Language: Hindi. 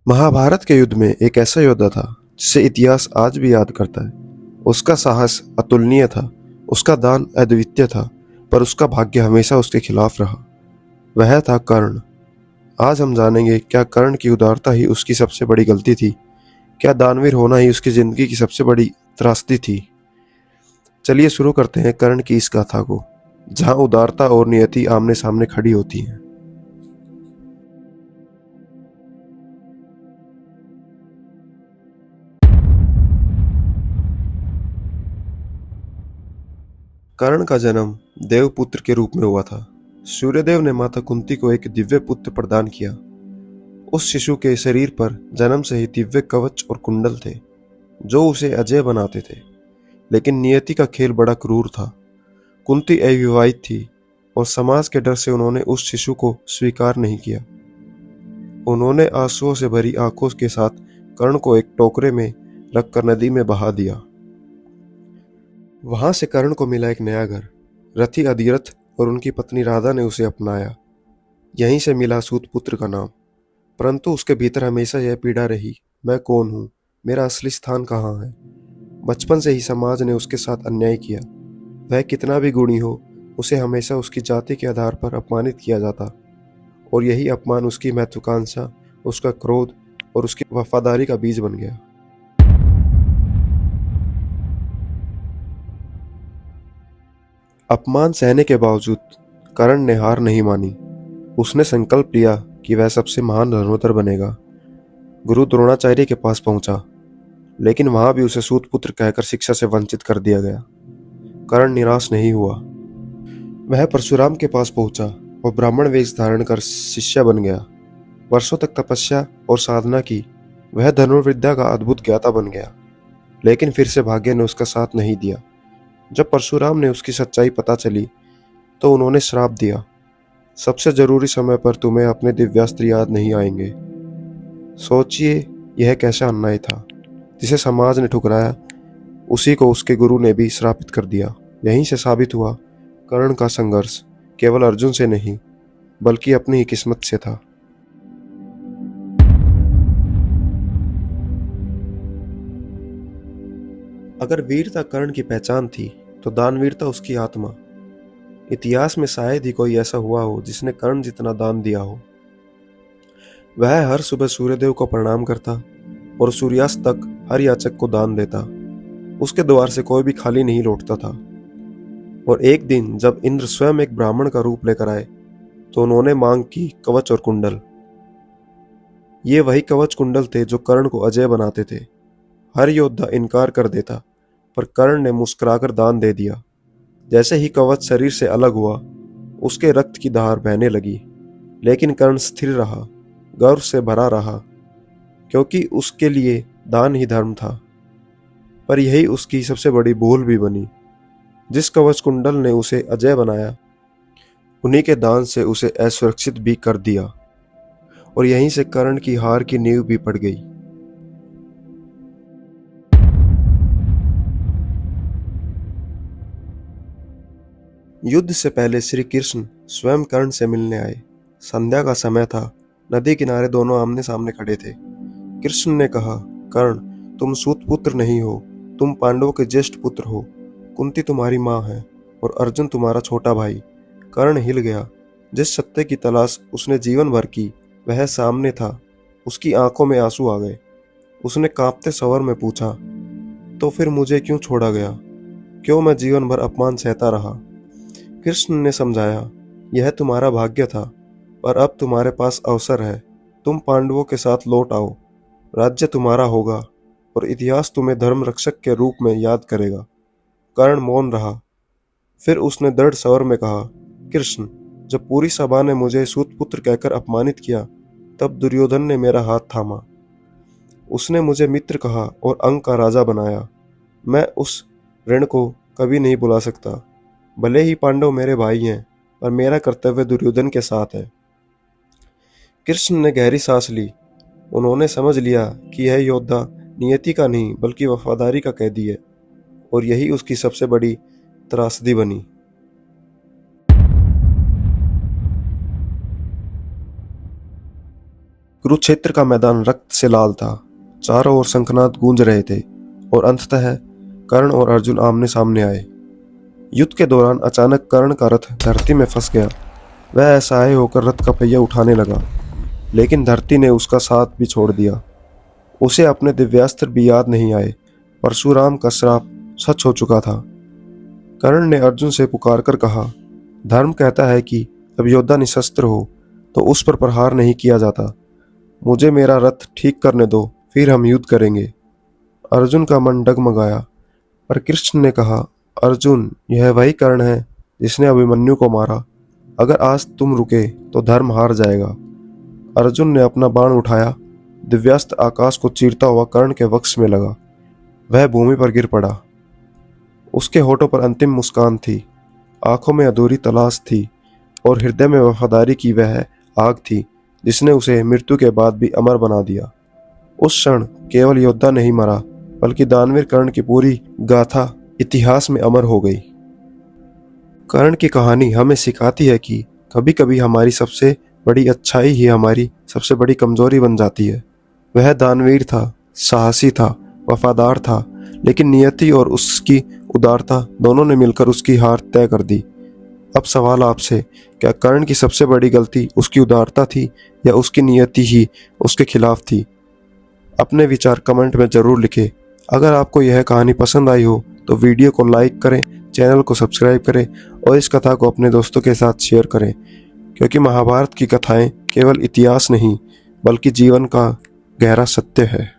महाभारत के युद्ध में एक ऐसा योद्धा था जिसे इतिहास आज भी याद करता है। उसका साहस अतुलनीय था, उसका दान अद्वितीय था, पर उसका भाग्य हमेशा उसके खिलाफ रहा। वह था कर्ण। आज हम जानेंगे, क्या कर्ण की उदारता ही उसकी सबसे बड़ी गलती थी? क्या दानवीर होना ही उसकी जिंदगी की सबसे बड़ी त्रासदी थी? चलिए शुरू करते हैं कर्ण की इस गाथा को, जहां उदारता और नियति आमने सामने खड़ी होती हैं। कर्ण का जन्म देवपुत्र के रूप में हुआ था। सूर्यदेव ने माता कुंती को एक दिव्य पुत्र प्रदान किया। उस शिशु के शरीर पर जन्म से ही दिव्य कवच और कुंडल थे, जो उसे अजय बनाते थे। लेकिन नियति का खेल बड़ा क्रूर था। कुंती अविवाहित थी और समाज के डर से उन्होंने उस शिशु को स्वीकार नहीं किया। उन्होंने आंसुओं से भरी आंखों के साथ कर्ण को एक टोकरे में रखकर नदी में बहा दिया। वहां से कर्ण को मिला एक नया घर। रथी अधिरथ और उनकी पत्नी राधा ने उसे अपनाया। यहीं से मिला सूतपुत्र का नाम। परंतु उसके भीतर हमेशा यह पीड़ा रही, मैं कौन हूँ, मेरा असली स्थान कहाँ है। बचपन से ही समाज ने उसके साथ अन्याय किया। वह कितना भी गुणी हो, उसे हमेशा उसकी जाति के आधार पर अपमानित किया जाता, और यही अपमान उसकी महत्वाकांक्षा, उसका क्रोध और उसकी वफादारी का बीज बन गया। अपमान सहने के बावजूद कर्ण ने हार नहीं मानी। उसने संकल्प लिया कि वह सबसे महान धनुर्धर बनेगा। गुरु द्रोणाचार्य के पास पहुंचा, लेकिन वहां भी उसे सूतपुत्र कहकर शिक्षा से वंचित कर दिया गया। कर्ण निराश नहीं हुआ। वह परशुराम के पास पहुंचा और ब्राह्मण वेश धारण कर शिष्य बन गया। वर्षों तक तपस्या और साधना की, वह धनुर्विद्या का अद्भुत ज्ञाता बन गया। लेकिन फिर से भाग्य ने उसका साथ नहीं दिया। जब परशुराम ने उसकी सच्चाई पता चली, तो उन्होंने श्राप दिया, सबसे जरूरी समय पर तुम्हें अपने दिव्यास्त्र याद नहीं आएंगे। सोचिए, यह कैसा अन्याय था। जिसे समाज ने ठुकराया, उसी को उसके गुरु ने भी श्रापित कर दिया। यहीं से साबित हुआ, कर्ण का संघर्ष केवल अर्जुन से नहीं, बल्कि अपनी ही किस्मत से था। अगर वीरता कर्ण की पहचान थी, तो दानवीरता उसकी आत्मा। इतिहास में शायद ही कोई ऐसा हुआ हो जिसने कर्ण जितना दान दिया हो। वह हर सुबह सूर्यदेव को प्रणाम करता और सूर्यास्त तक हर याचक को दान देता। उसके द्वार से कोई भी खाली नहीं लौटता था। और एक दिन जब इंद्र स्वयं एक ब्राह्मण का रूप लेकर आए, तो उन्होंने मांग की कवच और कुंडल। ये वही कवच कुंडल थे जो कर्ण को अजय बनाते थे। हर योद्धा इनकार कर देता, पर कर्ण ने मुस्कुराकर दान दे दिया। जैसे ही कवच शरीर से अलग हुआ, उसके रक्त की धार बहने लगी। लेकिन कर्ण स्थिर रहा, गर्व से भरा रहा, क्योंकि उसके लिए दान ही धर्म था। पर यही उसकी सबसे बड़ी भूल भी बनी। जिस कवच कुंडल ने उसे अजय बनाया, उन्हीं के दान से उसे असुरक्षित भी कर दिया। और यहीं से कर्ण की हार की नींव भी पड़ गई। युद्ध से पहले श्री कृष्ण स्वयं कर्ण से मिलने आए। संध्या का समय था। नदी किनारे दोनों आमने सामने खड़े थे। कृष्ण ने कहा, कर्ण, तुम सूतपुत्र नहीं हो, तुम पांडवों के ज्येष्ठ पुत्र हो। कुंती तुम्हारी माँ है और अर्जुन तुम्हारा छोटा भाई। कर्ण हिल गया। जिस सत्य की तलाश उसने जीवन भर की, वह सामने था। उसकी आंखों में आंसू आ गए। उसने कांपते स्वर में पूछा, तो फिर मुझे क्यों छोड़ा गया? क्यों मैं जीवन भर अपमान सहता रहा? कृष्ण ने समझाया, यह तुम्हारा भाग्य था, पर अब तुम्हारे पास अवसर है। तुम पांडवों के साथ लौट आओ। राज्य तुम्हारा होगा और इतिहास तुम्हें धर्म रक्षक के रूप में याद करेगा। कर्ण मौन रहा। फिर उसने दृढ़ स्वर में कहा, कृष्ण, जब पूरी सभा ने मुझे सूतपुत्र कहकर अपमानित किया, तब दुर्योधन ने मेरा हाथ थामा। उसने मुझे मित्र कहा और अंक का राजा बनाया। मैं उस ऋण को कभी नहीं भुला सकता। भले ही पांडव मेरे भाई हैं, पर मेरा कर्तव्य दुर्योधन के साथ है। कृष्ण ने गहरी सांस ली। उन्होंने समझ लिया कि यह योद्धा नियति का नहीं, बल्कि वफादारी का कैदी है, और यही उसकी सबसे बड़ी त्रासदी बनी। कुरुक्षेत्र का मैदान रक्त से लाल था। चारों ओर शंखनाद गूंज रहे थे और अंततः कर्ण और अर्जुन आमने सामने आए। युद्ध के दौरान अचानक कर्ण का रथ धरती में फंस गया। वह असहाय होकर रथ का पहिया उठाने लगा, लेकिन धरती ने उसका साथ भी छोड़ दिया। उसे अपने दिव्यास्त्र भी याद नहीं आए। परशुराम का श्राप सच हो चुका था। कर्ण ने अर्जुन से पुकारकर कहा, धर्म कहता है कि जब योद्धा निशस्त्र हो तो उस पर प्रहार नहीं किया जाता। मुझे मेरा रथ ठीक करने दो, फिर हम युद्ध करेंगे। अर्जुन का मन डगमगाया, पर कृष्ण ने कहा, अर्जुन, यह वही कर्ण है जिसने अभिमन्यु को मारा। अगर आज तुम रुके तो धर्म हार जाएगा। अर्जुन ने अपना बाण उठाया। दिव्यास्त्र आकाश को चीरता हुआ कर्ण के वक्ष में लगा। वह भूमि पर गिर पड़ा। उसके होठों पर अंतिम मुस्कान थी, आंखों में अधूरी तलाश थी और हृदय में वफादारी की वह आग थी जिसने उसे मृत्यु के बाद भी अमर बना दिया। उस क्षण केवल योद्धा नहीं मरा, बल्कि दानवीर कर्ण की पूरी गाथा इतिहास में अमर हो गई। कर्ण की कहानी हमें सिखाती है कि कभी कभी हमारी सबसे बड़ी अच्छाई ही हमारी सबसे बड़ी कमजोरी बन जाती है। वह दानवीर था, साहसी था, वफादार था, लेकिन नियति और उसकी उदारता दोनों ने मिलकर उसकी हार तय कर दी। अब सवाल आपसे, क्या कर्ण की सबसे बड़ी गलती उसकी उदारता थी या उसकी नियति ही उसके खिलाफ थी? अपने विचार कमेंट में जरूर लिखें। अगर आपको यह कहानी पसंद आई हो तो वीडियो को लाइक करें, चैनल को सब्सक्राइब करें और इस कथा को अपने दोस्तों के साथ शेयर करें, क्योंकि महाभारत की कथाएं केवल इतिहास नहीं बल्कि जीवन का गहरा सत्य है।